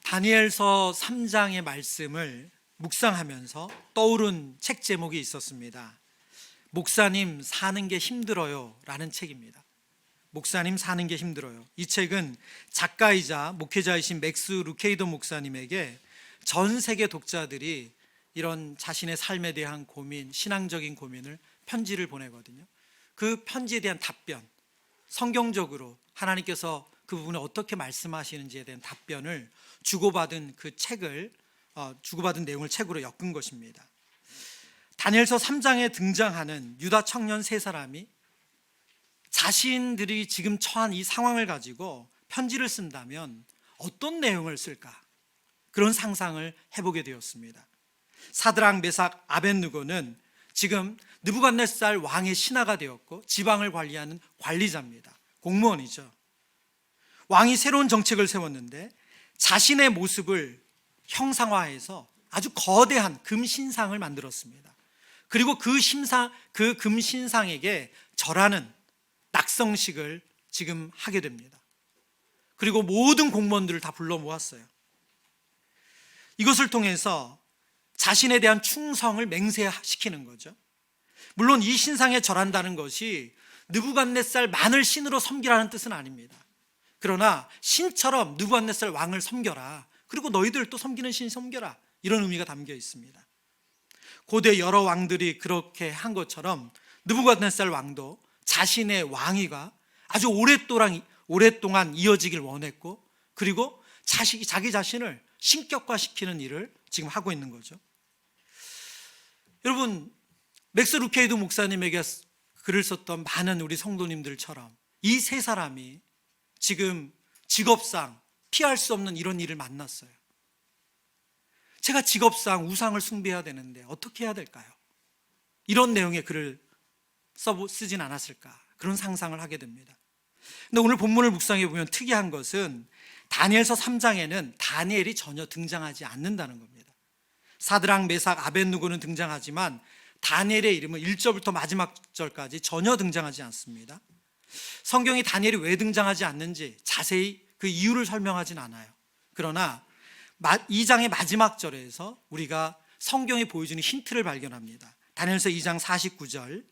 다니엘서 3장의 말씀을 묵상하면서 떠오른 책 제목이 있었습니다. 목사님 사는 게 힘들어요 라는 책입니다. 목사님 사는 게 힘들어요. 이 책은 작가이자 목회자이신 맥스 루케이더 목사님에게 전 세계 독자들이 이런 자신의 삶에 대한 고민, 신앙적인 고민을 편지를 보내거든요. 그 편지에 대한 답변, 성경적으로 하나님께서 그 부분에 어떻게 말씀하시는지에 대한 답변을 주고받은 그 책을 주고받은 내용을 책으로 엮은 것입니다. 다니엘서 3장에 등장하는 유다 청년 세 사람이 자신들이 지금 처한 이 상황을 가지고 편지를 쓴다면 어떤 내용을 쓸까? 그런 상상을 해보게 되었습니다. 사드락, 메삭, 아벳느고는 지금 느부갓네살 왕의 신하가 되었고 지방을 관리하는 관리자입니다. 공무원이죠. 왕이 새로운 정책을 세웠는데 자신의 모습을 형상화해서 아주 거대한 금신상을 만들었습니다. 그리고 그 금신상에게 절하는 낙성식을 지금 하게 됩니다. 그리고 모든 공무원들을 다 불러 모았어요. 이것을 통해서 자신에 대한 충성을 맹세시키는 거죠. 물론 이 신상에 절한다는 것이 느부갓네살만을 신으로 섬기라는 뜻은 아닙니다. 그러나 신처럼 느부갓네살 왕을 섬겨라. 그리고 너희들 또 섬기는 신 섬겨라. 이런 의미가 담겨 있습니다. 고대 여러 왕들이 그렇게 한 것처럼 느부갓네살 왕도 자신의 왕위가 아주 오랫동안 이어지길 원했고, 그리고 자기 자신을 신격화시키는 일을 지금 하고 있는 거죠. 여러분, 맥스 루케이드 목사님에게 글을 썼던 많은 우리 성도님들처럼 이 세 사람이 지금 직업상 피할 수 없는 이런 일을 만났어요. 제가 직업상 우상을 숭배해야 되는데 어떻게 해야 될까요? 이런 내용의 글을 쓰진 않았을까? 그런 상상을 하게 됩니다. 근데 오늘 본문을 묵상해 보면 특이한 것은 다니엘서 3장에는 다니엘이 전혀 등장하지 않는다는 겁니다. 사드락, 메삭, 아벳느고는 등장하지만 다니엘의 이름은 1절부터 마지막 절까지 전혀 등장하지 않습니다. 성경이 다니엘이 왜 등장하지 않는지 자세히 그 이유를 설명하진 않아요. 그러나 2장의 마지막 절에서 우리가 성경이 보여주는 힌트를 발견합니다. 다니엘서 2장 49절,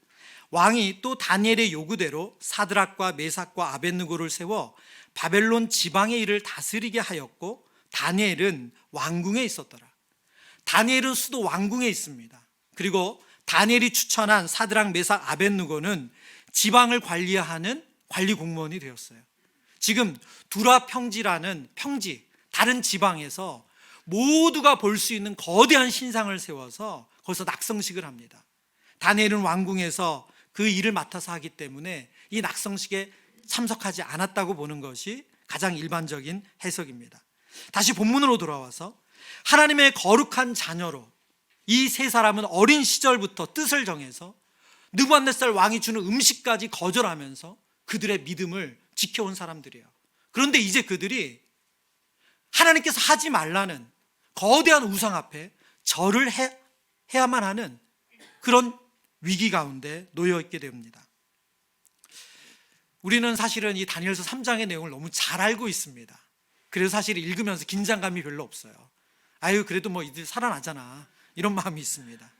왕이 또 다니엘의 요구대로 사드락과 메삭과 아벳느고를 세워 바벨론 지방의 일을 다스리게 하였고 다니엘은 왕궁에 있었더라. 다니엘은 수도 왕궁에 있습니다. 그리고 다니엘이 추천한 사드락, 메삭, 아벳느고는 지방을 관리하는 관리 공무원이 되었어요. 지금 두라 평지라는 평지, 다른 지방에서 모두가 볼 수 있는 거대한 신상을 세워서 거기서 낙성식을 합니다. 다니엘은 왕궁에서 그 일을 맡아서 하기 때문에 이 낙성식에 참석하지 않았다고 보는 것이 가장 일반적인 해석입니다. 다시 본문으로 돌아와서 하나님의 거룩한 자녀로 이 세 사람은 어린 시절부터 뜻을 정해서 느부갓네살 왕이 주는 음식까지 거절하면서 그들의 믿음을 지켜온 사람들이에요. 그런데 이제 그들이 하나님께서 하지 말라는 거대한 우상 앞에 절을 해야만 하는 그런 위기 가운데 놓여 있게 됩니다. 우리는 사실은 이 다니엘서 3장의 내용을 너무 잘 알고 있습니다. 그래서 사실 읽으면서 긴장감이 별로 없어요. 아유, 그래도 뭐 이들 살아나잖아, 이런 마음이 있습니다.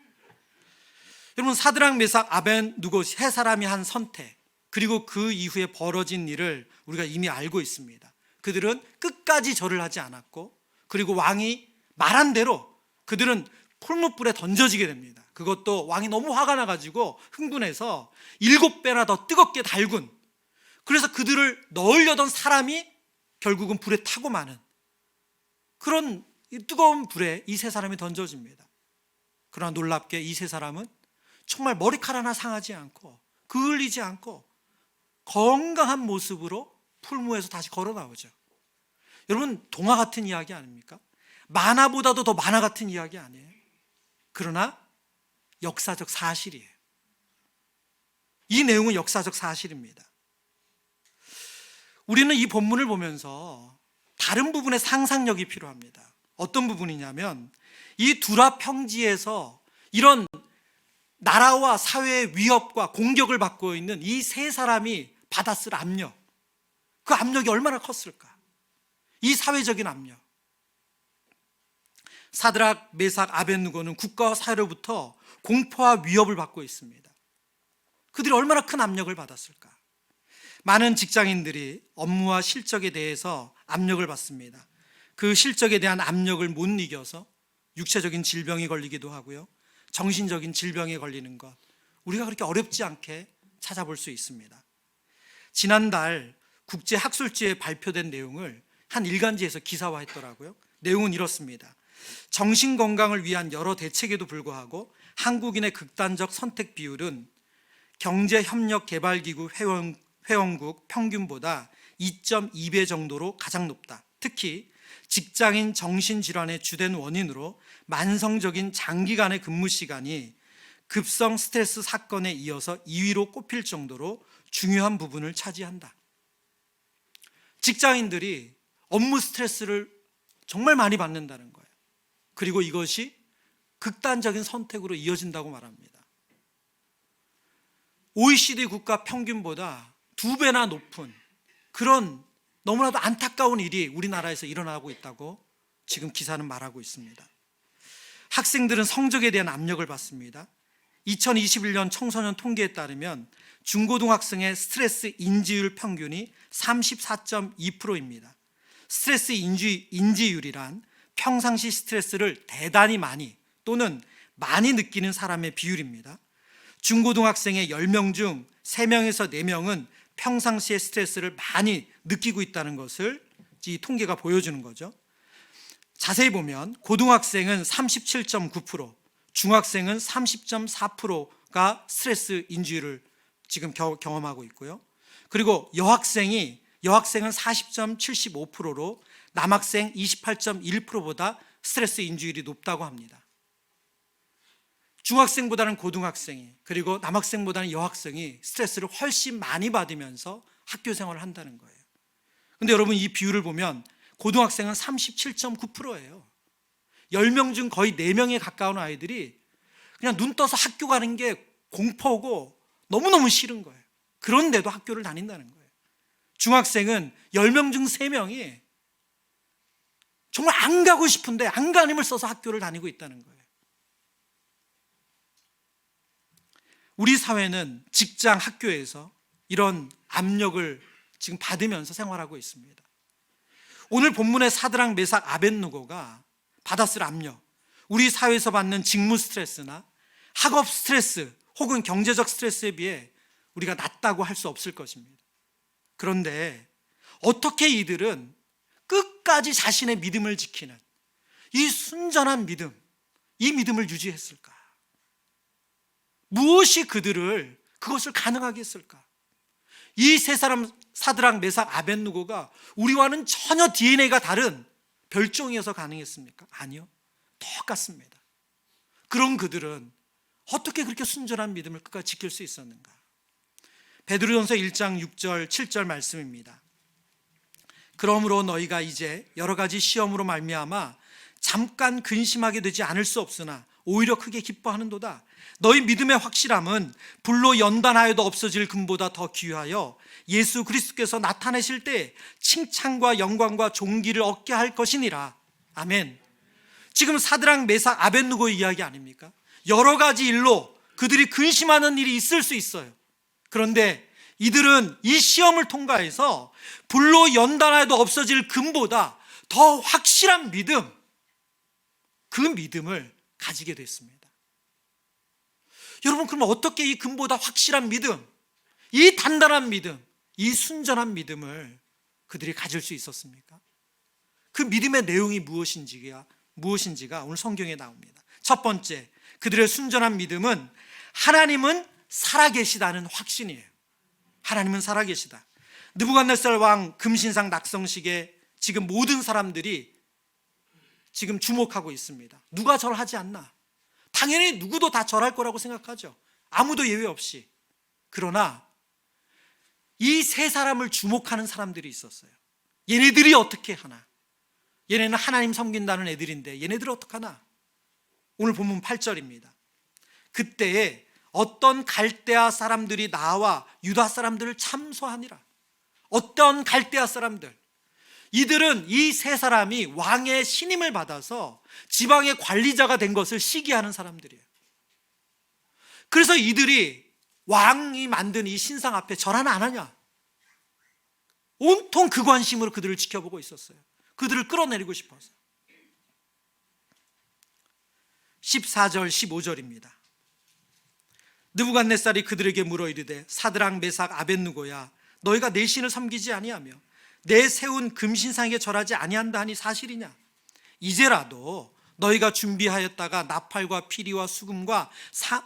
여러분, 사드락, 메삭, 아벳느고 세 사람이 한 선택, 그리고 그 이후에 벌어진 일을 우리가 이미 알고 있습니다. 그들은 끝까지 절을 하지 않았고, 그리고 왕이 말한 대로 그들은 풀무불에 던져지게 됩니다. 그것도 왕이 너무 화가 나가지고 흥분해서 7배나 더 뜨겁게 달군, 그래서 그들을 넣으려던 사람이 결국은 불에 타고 마는 그런 뜨거운 불에 이 세 사람이 던져집니다. 그러나 놀랍게 이 세 사람은 정말 머리카락 하나 상하지 않고 그을리지 않고 건강한 모습으로 풀무에서 다시 걸어 나오죠. 여러분, 동화 같은 이야기 아닙니까? 만화보다도 더 만화 같은 이야기 아니에요? 그러나 역사적 사실이에요. 이 내용은 역사적 사실입니다. 우리는 이 본문을 보면서 다른 부분의 상상력이 필요합니다. 어떤 부분이냐면 이 두라 평지에서 이런 나라와 사회의 위협과 공격을 받고 있는 이 세 사람이 받았을 압력, 그 압력이 얼마나 컸을까? 이 사회적인 압력, 사드락, 메삭, 아벳느고는 국가와 사회로부터 공포와 위협을 받고 있습니다. 그들이 얼마나 큰 압력을 받았을까? 많은 직장인들이 업무와 실적에 대해서 압력을 받습니다. 그 실적에 대한 압력을 못 이겨서 육체적인 질병에 걸리기도 하고요, 정신적인 질병에 걸리는 것, 우리가 그렇게 어렵지 않게 찾아볼 수 있습니다. 지난달 국제학술지에 발표된 내용을 한 일간지에서 기사화했더라고요. 내용은 이렇습니다. 정신건강을 위한 여러 대책에도 불구하고 한국인의 극단적 선택 비율은 경제협력개발기구 회원국 평균보다 2.2배 정도로 가장 높다. 특히 직장인 정신질환의 주된 원인으로 만성적인 장기간의 근무 시간이 급성 스트레스 사건에 이어서 2위로 꼽힐 정도로 중요한 부분을 차지한다. 직장인들이 업무 스트레스를 정말 많이 받는다는 거예요. 그리고 이것이 극단적인 선택으로 이어진다고 말합니다. OECD 국가 평균보다 2배나 높은 그런 너무나도 안타까운 일이 우리나라에서 일어나고 있다고 지금 기사는 말하고 있습니다. 학생들은 성적에 대한 압력을 받습니다. 2021년 청소년 통계에 따르면 중고등학생의 스트레스 인지율 평균이 34.2%입니다. 스트레스 인지율이란 평상시 스트레스를 대단히 많이 또는 많이 느끼는 사람의 비율입니다. 중고등학생의 10명 중 3명에서 4명은 평상시에 스트레스를 많이 느끼고 있다는 것을 이 통계가 보여주는 거죠. 자세히 보면 고등학생은 37.9%, 중학생은 30.4%가 스트레스 인지율을 지금 경험하고 있고요. 그리고 여학생은 40.75%로 남학생 28.1%보다 스트레스 인지율이 높다고 합니다. 중학생보다는 고등학생이, 그리고 남학생보다는 여학생이 스트레스를 훨씬 많이 받으면서 학교 생활을 한다는 거예요. 근데 여러분, 이 비율을 보면 고등학생은 37.9%예요. 10명 중 거의 4명에 가까운 아이들이 그냥 눈 떠서 학교 가는 게 공포고 너무너무 싫은 거예요. 그런데도 학교를 다닌다는 거예요. 중학생은 10명 중 3명이 정말 안 가고 싶은데 안간힘을 써서 학교를 다니고 있다는 거예요. 우리 사회는 직장, 학교에서 이런 압력을 지금 받으면서 생활하고 있습니다. 오늘 본문의 사드락, 메삭, 아벳느고가 받았을 압력, 우리 사회에서 받는 직무 스트레스나 학업 스트레스 혹은 경제적 스트레스에 비해 우리가 낮다고 할 수 없을 것입니다. 그런데 어떻게 이들은 끝까지 자신의 믿음을 지키는 이 순전한 믿음, 이 믿음을 유지했을까? 무엇이 그것을 가능하게 했을까? 이 세 사람, 사드락, 메삭, 아벳느고가 우리와는 전혀 DNA가 다른 별종이어서 가능했습니까? 아니요, 똑같습니다. 그런 그들은 어떻게 그렇게 순전한 믿음을 끝까지 지킬 수 있었는가? 베드로전서 1장 6절 7절 말씀입니다. 그러므로 너희가 이제 여러 가지 시험으로 말미암아 잠깐 근심하게 되지 않을 수 없으나 오히려 크게 기뻐하는도다. 너희 믿음의 확실함은 불로 연단하여도 없어질 금보다 더 귀하여 예수 그리스도께서 나타내실 때 칭찬과 영광과 존귀를 얻게 할 것이니라. 아멘. 지금 사드락, 메삭, 아벳느고의 이야기 아닙니까? 여러 가지 일로 그들이 근심하는 일이 있을 수 있어요. 그런데 이들은 이 시험을 통과해서 불로 연단하여도 없어질 금보다 더 확실한 믿음, 그 믿음을 가지게 됐습니다. 여러분, 그럼 어떻게 이 금보다 확실한 믿음, 이 단단한 믿음, 이 순전한 믿음을 그들이 가질 수 있었습니까? 그 믿음의 내용이 무엇인지가 오늘 성경에 나옵니다. 첫 번째, 그들의 순전한 믿음은 하나님은 살아계시다는 확신이에요. 하나님은 살아계시다. 느부갓네살 왕 금신상 낙성식에 지금 모든 사람들이 지금 주목하고 있습니다. 누가 절하지 않나? 당연히 누구도 다 절할 거라고 생각하죠. 아무도 예외 없이. 그러나 이 세 사람을 주목하는 사람들이 있었어요. 얘네들이 어떻게 하나? 얘네는 하나님 섬긴다는 애들인데 얘네들 어떡하나? 오늘 본문 8절입니다. 그때에 어떤 갈대아 사람들이 나와 유다 사람들을 참소하니라. 어떤 갈대아 사람들, 이들은 이 세 사람이 왕의 신임을 받아서 지방의 관리자가 된 것을 시기하는 사람들이에요. 그래서 이들이 왕이 만든 이 신상 앞에 절 하나 안 하냐? 온통 그 관심으로 그들을 지켜보고 있었어요. 그들을 끌어내리고 싶어서. 14절 15절입니다. 느부갓네살이 그들에게 물어 이르되 사드락 메삭 아벳느고야 너희가 내 신을 섬기지 아니하며 내 세운 금신상에 절하지 아니한다 하니 사실이냐? 이제라도 너희가 준비하였다가 나팔과 피리와 수금과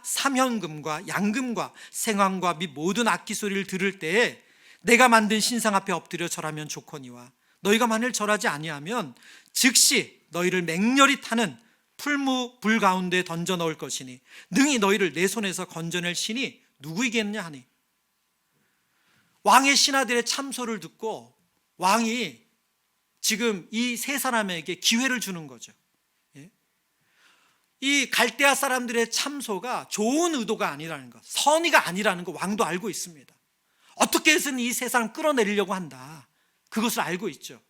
삼현금과 양금과 생황과 및 모든 악기 소리를 들을 때에 내가 만든 신상 앞에 엎드려 절하면 좋거니와 너희가 만일 절하지 아니하면 즉시 너희를 맹렬히 타는 풀무불 가운데 던져 넣을 것이니 능히 너희를 내 손에서 건져낼 신이 누구이겠냐 하니, 왕의 신하들의 참소를 듣고 왕이 지금 이 세 사람에게 기회를 주는 거죠. 이 갈대아 사람들의 참소가 좋은 의도가 아니라는 것, 선의가 아니라는 것 왕도 알고 있습니다. 어떻게 해서든 이 세 사람 끌어내리려고 한다, 그것을 알고 있죠.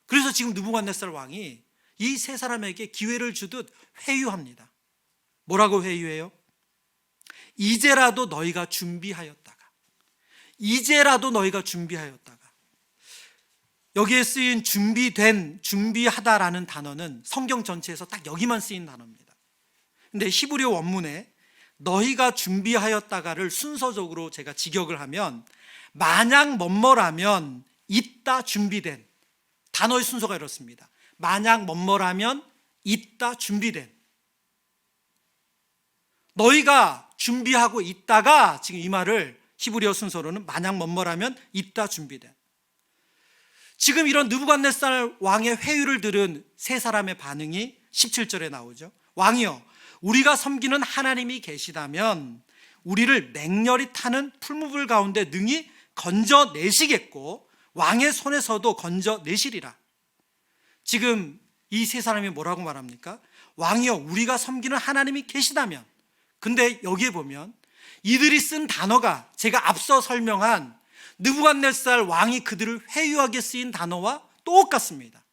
그래서 지금 느부갓네살 왕이 이 세 사람에게 기회를 주듯 회유합니다. 뭐라고 회유해요? 이제라도 너희가 준비하였다가, 이제라도 너희가 준비하였다가. 여기에 쓰인 준비하다라는 단어는 성경 전체에서 딱 여기만 쓰인 단어입니다. 근데 히브리어 원문에 너희가 준비하였다가를 순서적으로 제가 직역을 하면 만약 뭐뭐라면 있다 준비된, 단어의 순서가 이렇습니다. 만약 뭐뭐라면 있다 준비된. 너희가 준비하고 있다가, 지금 이 말을 히브리어 순서로는 만약 뭐뭐라면 있다 준비된. 지금 이런 느부갓네살 왕의 회유를 들은 세 사람의 반응이 17절에 나오죠. 왕이여, 우리가 섬기는 하나님이 계시다면 우리를 맹렬히 타는 풀무불 가운데 능히 건져내시겠고 왕의 손에서도 건져내시리라. 지금 이 세 사람이 뭐라고 말합니까? 왕이여, 우리가 섬기는 하나님이 계시다면. 근데 여기에 보면 이들이 쓴 단어가 제가 앞서 설명한 느부갓네살 왕이 그들을 회유하게 쓰인 단어와 똑같습니다.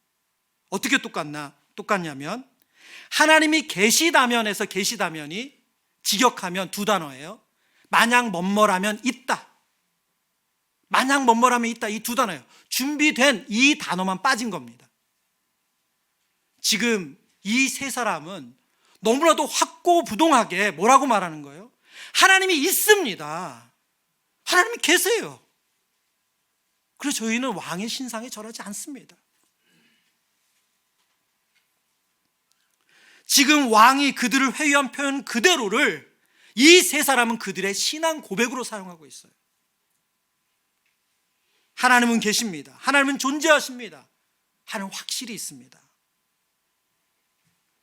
어떻게 똑같냐면 하나님이 계시다면에서 계시다면이 직역하면 두 단어예요. 만약 뭐뭐라면 있다, 만약 뭐뭐라면 있다, 이 두 단어예요. 준비된 이 단어만 빠진 겁니다. 지금 이 세 사람은 너무나도 확고부동하게 뭐라고 말하는 거예요? 하나님이 있습니다. 하나님이 계세요. 그래서 저희는 왕의 신상에 절하지 않습니다. 지금 왕이 그들을 회유한 표현 그대로를 이 세 사람은 그들의 신앙 고백으로 사용하고 있어요. 하나님은 계십니다. 하나님은 존재하십니다. 하나님은 확실히 있습니다.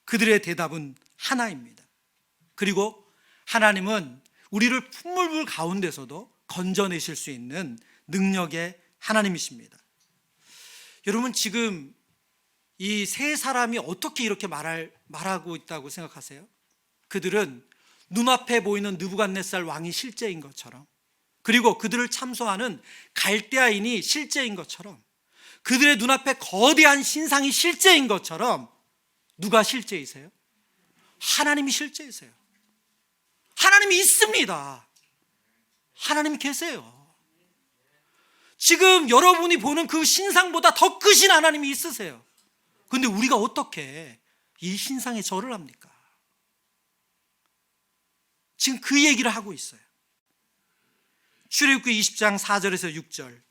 그들의 대답은 하나입니다. 그리고 하나님은 우리를 풀무불 가운데서도 건져내실 수 있는 능력의 하나님이십니다. 여러분, 지금 이 세 사람이 어떻게 이렇게 말하고 있다고 생각하세요? 그들은 눈앞에 보이는 느부갓네살 왕이 실제인 것처럼, 그리고 그들을 참소하는 갈대아인이 실제인 것처럼, 그들의 눈앞에 거대한 신상이 실제인 것처럼, 누가 실제이세요? 하나님이 실제이세요. 하나님이 있습니다. 하나님이 계세요. 지금 여러분이 보는 그 신상보다 더 크신 하나님이 있으세요. 그런데 우리가 어떻게 이 신상에 절을 합니까? 지금 그 얘기를 하고 있어요. 출애굽기 20장 4절에서 6절.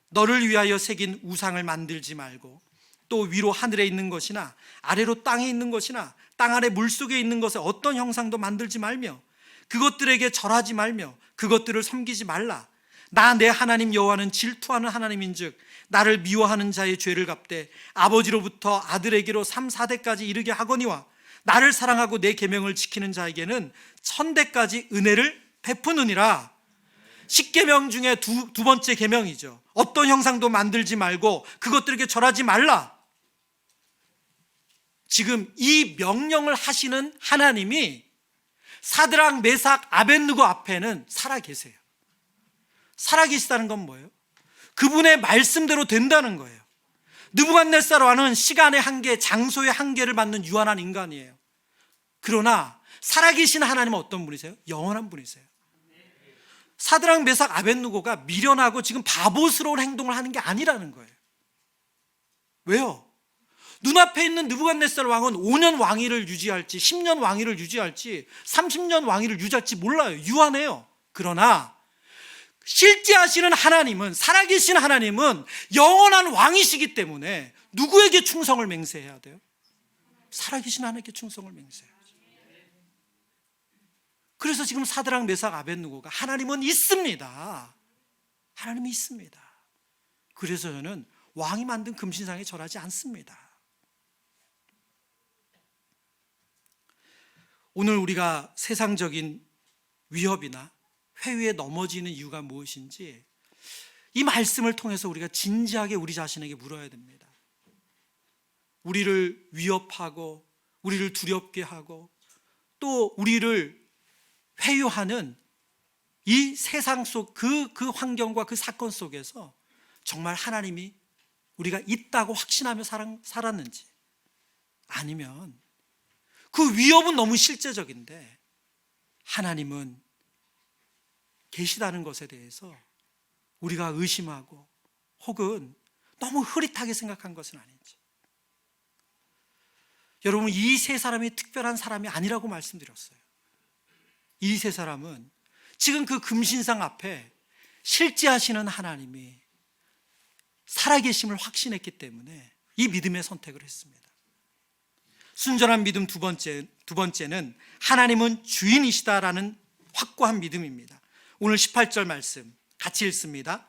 너를 위하여 새긴 우상을 만들지 말고 또 위로 하늘에 있는 것이나 아래로 땅에 있는 것이나 땅 아래 물속에 있는 것에 어떤 형상도 만들지 말며 그것들에게 절하지 말며 그것들을 섬기지 말라. 나 내 하나님 여호와는 질투하는 하나님인즉 나를 미워하는 자의 죄를 갚되 아버지로부터 아들에게로 3, 4대까지 이르게 하거니와 나를 사랑하고 내 계명을 지키는 자에게는 1000대까지 은혜를 베푸느니라. 10계명 중에 두 번째 계명이죠. 어떤 형상도 만들지 말고 그것들에게 절하지 말라. 지금 이 명령을 하시는 하나님이 사드락, 메삭, 아벳느고 앞에는 살아계세요. 살아계시다는 건 뭐예요? 그분의 말씀대로 된다는 거예요. 느부갓네살 왕은 시간의 한계, 장소의 한계를 받는 유한한 인간이에요. 그러나 살아계신 하나님은 어떤 분이세요? 영원한 분이세요. 사드락, 메삭, 아벳느고가 미련하고 지금 바보스러운 행동을 하는 게 아니라는 거예요. 왜요? 눈앞에 있는 느부갓네살 왕은 5년 왕위를 유지할지 10년 왕위를 유지할지 30년 왕위를 유지할지 몰라요. 유한해요. 그러나 실제 하시는 하나님은, 살아계신 하나님은 영원한 왕이시기 때문에 누구에게 충성을 맹세해야 돼요? 살아계신 하나님께 충성을 맹세해야죠. 그래서 지금 사드락, 메삭, 아벳느고가 하나님은 있습니다. 하나님이 있습니다. 그래서 저는 왕이 만든 금신상에 절하지 않습니다. 오늘 우리가 세상적인 위협이나 회유에 넘어지는 이유가 무엇인지 이 말씀을 통해서 우리가 진지하게 우리 자신에게 물어야 됩니다. 우리를 위협하고 우리를 두렵게 하고 또 우리를 회유하는 이 세상 속 그 환경과 그 사건 속에서 정말 하나님이 우리가 있다고 확신하며 살았는지, 아니면 그 위협은 너무 실제적인데 하나님은 계시다는 것에 대해서 우리가 의심하고 혹은 너무 흐릿하게 생각한 것은 아닌지. 여러분, 이 세 사람이 특별한 사람이 아니라고 말씀드렸어요. 이 세 사람은 지금 그 금신상 앞에 실제 하시는 하나님이 살아계심을 확신했기 때문에 이 믿음의 선택을 했습니다. 순전한 믿음 두 번째는 하나님은 주인이시다라는 확고한 믿음입니다. 오늘 18절 말씀 같이 읽습니다.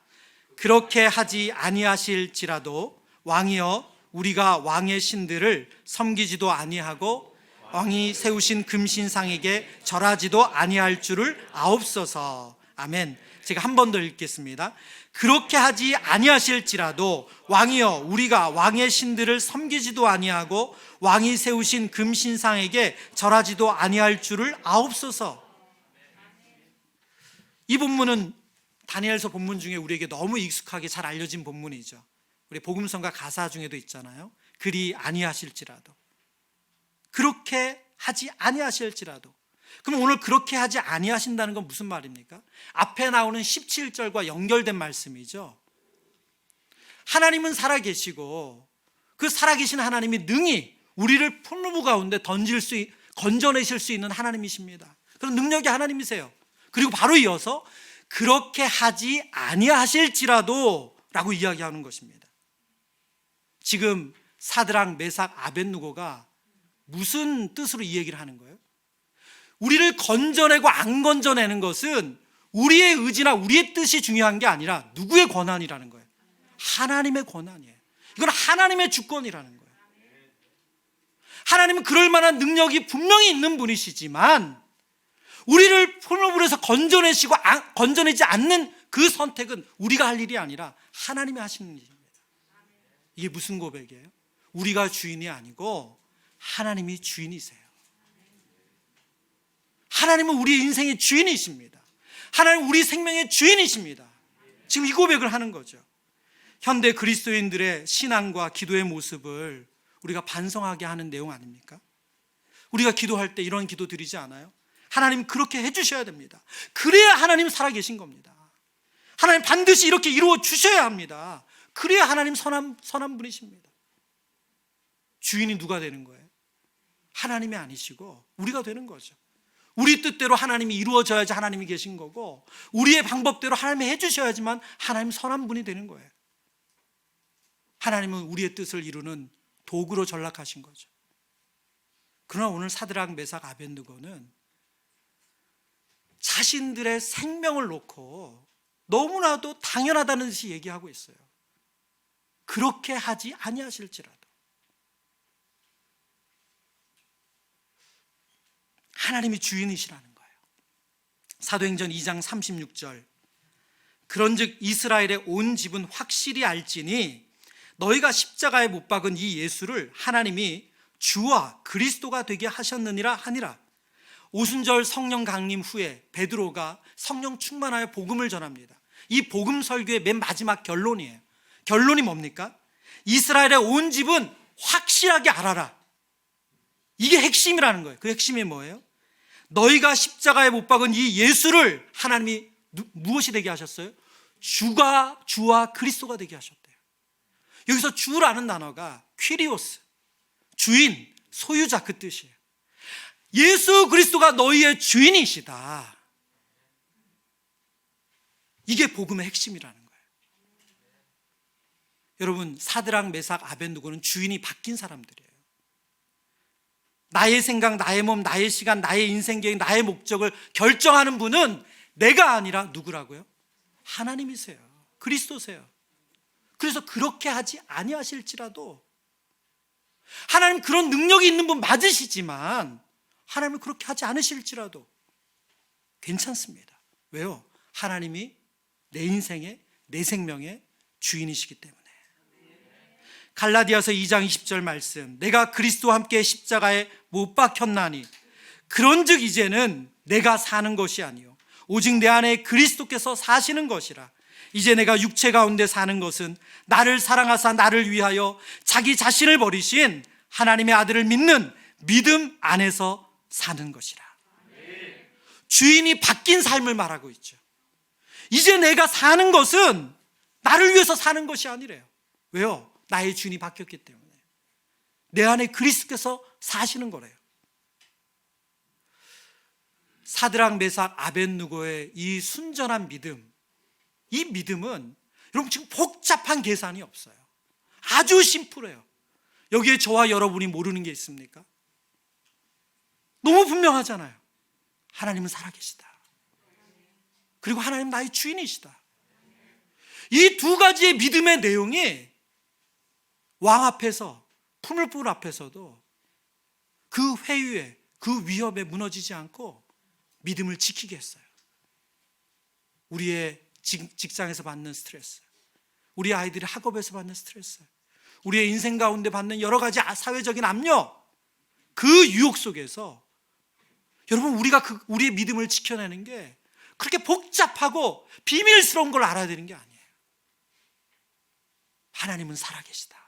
그렇게 하지 아니하실지라도 왕이여 우리가 왕의 신들을 섬기지도 아니하고 왕이 세우신 금신상에게 절하지도 아니할 줄을 아옵소서. 아멘. 제가 한 번 더 읽겠습니다. 그렇게 하지 아니하실지라도 왕이여 우리가 왕의 신들을 섬기지도 아니하고 왕이 세우신 금신상에게 절하지도 아니할 줄을 아옵소서. 이 본문은 다니엘서 본문 중에 우리에게 너무 익숙하게 잘 알려진 본문이죠. 우리 복음성가 가사 중에도 있잖아요. 그리 아니하실지라도, 그렇게 하지 아니하실지라도. 그럼 오늘 그렇게 하지 아니하신다는 건 무슨 말입니까? 앞에 나오는 17절과 연결된 말씀이죠. 하나님은 살아계시고 그 살아계신 하나님이 능히 우리를 폭로부 가운데 건져내실 수 있는 하나님이십니다. 그런 능력이 하나님이세요. 그리고 바로 이어서 그렇게 하지 아니하실지라도 라고 이야기하는 것입니다. 지금 사드락, 메삭, 아벳느고가 무슨 뜻으로 이 얘기를 하는 거예요? 우리를 건져내고 안 건져내는 것은 우리의 의지나 우리의 뜻이 중요한 게 아니라 누구의 권한이라는 거예요? 하나님의 권한이에요. 이건 하나님의 주권이라는 거예요. 하나님은 그럴 만한 능력이 분명히 있는 분이시지만 우리를 폭로불에서 건져내시고 건져내지 않는 그 선택은 우리가 할 일이 아니라 하나님이 하시는 일입니다. 이게 무슨 고백이에요? 우리가 주인이 아니고 하나님이 주인이세요. 하나님은 우리의 인생의 주인이십니다. 하나님은 우리 생명의 주인이십니다. 지금 이 고백을 하는 거죠. 현대 그리스도인들의 신앙과 기도의 모습을 우리가 반성하게 하는 내용 아닙니까? 우리가 기도할 때 이런 기도 드리지 않아요? 하나님 그렇게 해주셔야 됩니다. 그래야 하나님 살아계신 겁니다. 하나님 반드시 이렇게 이루어 주셔야 합니다. 그래야 하나님 선한 분이십니다. 주인이 누가 되는 거예요? 하나님이 아니시고 우리가 되는 거죠. 우리 뜻대로 하나님이 이루어져야지 하나님이 계신 거고, 우리의 방법대로 하나님이 해주셔야지만 하나님 선한 분이 되는 거예요. 하나님은 우리의 뜻을 이루는 도구로 전락하신 거죠. 그러나 오늘 사드락, 메삭, 아벳느고는 자신들의 생명을 놓고 너무나도 당연하다는 듯이 얘기하고 있어요. 그렇게 하지 아니하실지라도. 하나님이 주인이시라는 거예요. 사도행전 2장 36절. 그런즉 이스라엘의 온 집은 확실히 알지니 너희가 십자가에 못 박은 이 예수를 하나님이 주와 그리스도가 되게 하셨느니라 하니라. 오순절 성령 강림 후에 베드로가 성령 충만하여 복음을 전합니다. 이 복음 설교의 맨 마지막 결론이에요. 결론이 뭡니까? 이스라엘의 온 집은 확실하게 알아라. 이게 핵심이라는 거예요. 그 핵심이 뭐예요? 너희가 십자가에 못 박은 이 예수를 하나님이 무엇이 되게 하셨어요? 주와 그리스도가 되게 하셨대요. 여기서 주라는 단어가 퀴리오스, 주인, 소유자 그 뜻이에요. 예수 그리스도가 너희의 주인이시다. 이게 복음의 핵심이라는 거예요. 여러분, 사드락, 메삭, 아벳느고는 주인이 바뀐 사람들이에요. 나의 생각, 나의 몸, 나의 시간, 나의 인생 계획, 나의 목적을 결정하는 분은 내가 아니라 누구라고요? 하나님이세요. 그리스도세요. 그래서 그렇게 하지 아니하실지라도, 하나님 그런 능력이 있는 분 맞으시지만 하나님은 그렇게 하지 않으실지라도 괜찮습니다. 왜요? 하나님이 내 인생의, 내 생명의 주인이시기 때문에. 갈라디아서 2장 20절 말씀, 내가 그리스도와 함께 십자가에 못 박혔나니 그런즉 이제는 내가 사는 것이 아니요 오직 내 안에 그리스도께서 사시는 것이라. 이제 내가 육체 가운데 사는 것은 나를 사랑하사 나를 위하여 자기 자신을 버리신 하나님의 아들을 믿는 믿음 안에서 사는 것이라. 주인이 바뀐 삶을 말하고 있죠. 이제 내가 사는 것은 나를 위해서 사는 것이 아니래요. 왜요? 나의 주인이 바뀌었기 때문에. 내 안에 그리스도께서 사시는 거래요. 사드락, 메삭, 아벳느고의 이 순전한 믿음, 이 믿음은 여러분 지금 복잡한 계산이 없어요. 아주 심플해요. 여기에 저와 여러분이 모르는 게 있습니까? 너무 분명하잖아요. 하나님은 살아계시다. 그리고 하나님 나의 주인이시다. 이 두 가지의 믿음의 내용이 왕 앞에서, 푸물불 앞에서도 그 회유에, 그 위협에 무너지지 않고 믿음을 지키게 했어요. 우리의 직장에서 받는 스트레스, 우리 아이들이 학업에서 받는 스트레스, 우리의 인생 가운데 받는 여러 가지 사회적인 압력, 그 유혹 속에서 여러분 우리가 우리의 믿음을 지켜내는 게 그렇게 복잡하고 비밀스러운 걸 알아야 되는 게 아니에요. 하나님은 살아계시다.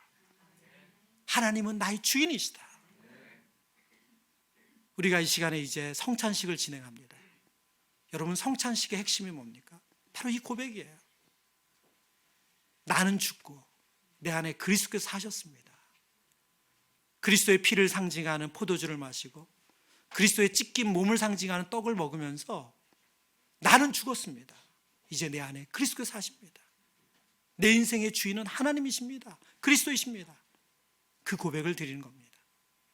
하나님은 나의 주인이시다. 우리가 이 시간에 이제 성찬식을 진행합니다. 여러분, 성찬식의 핵심이 뭡니까? 바로 이 고백이에요. 나는 죽고 내 안에 그리스도께서 사셨습니다. 그리스도의 피를 상징하는 포도주를 마시고 그리스도의 찢긴 몸을 상징하는 떡을 먹으면서 나는 죽었습니다. 이제 내 안에 그리스도께서 사십니다. 내 인생의 주인은 하나님이십니다. 그리스도이십니다. 그 고백을 드리는 겁니다.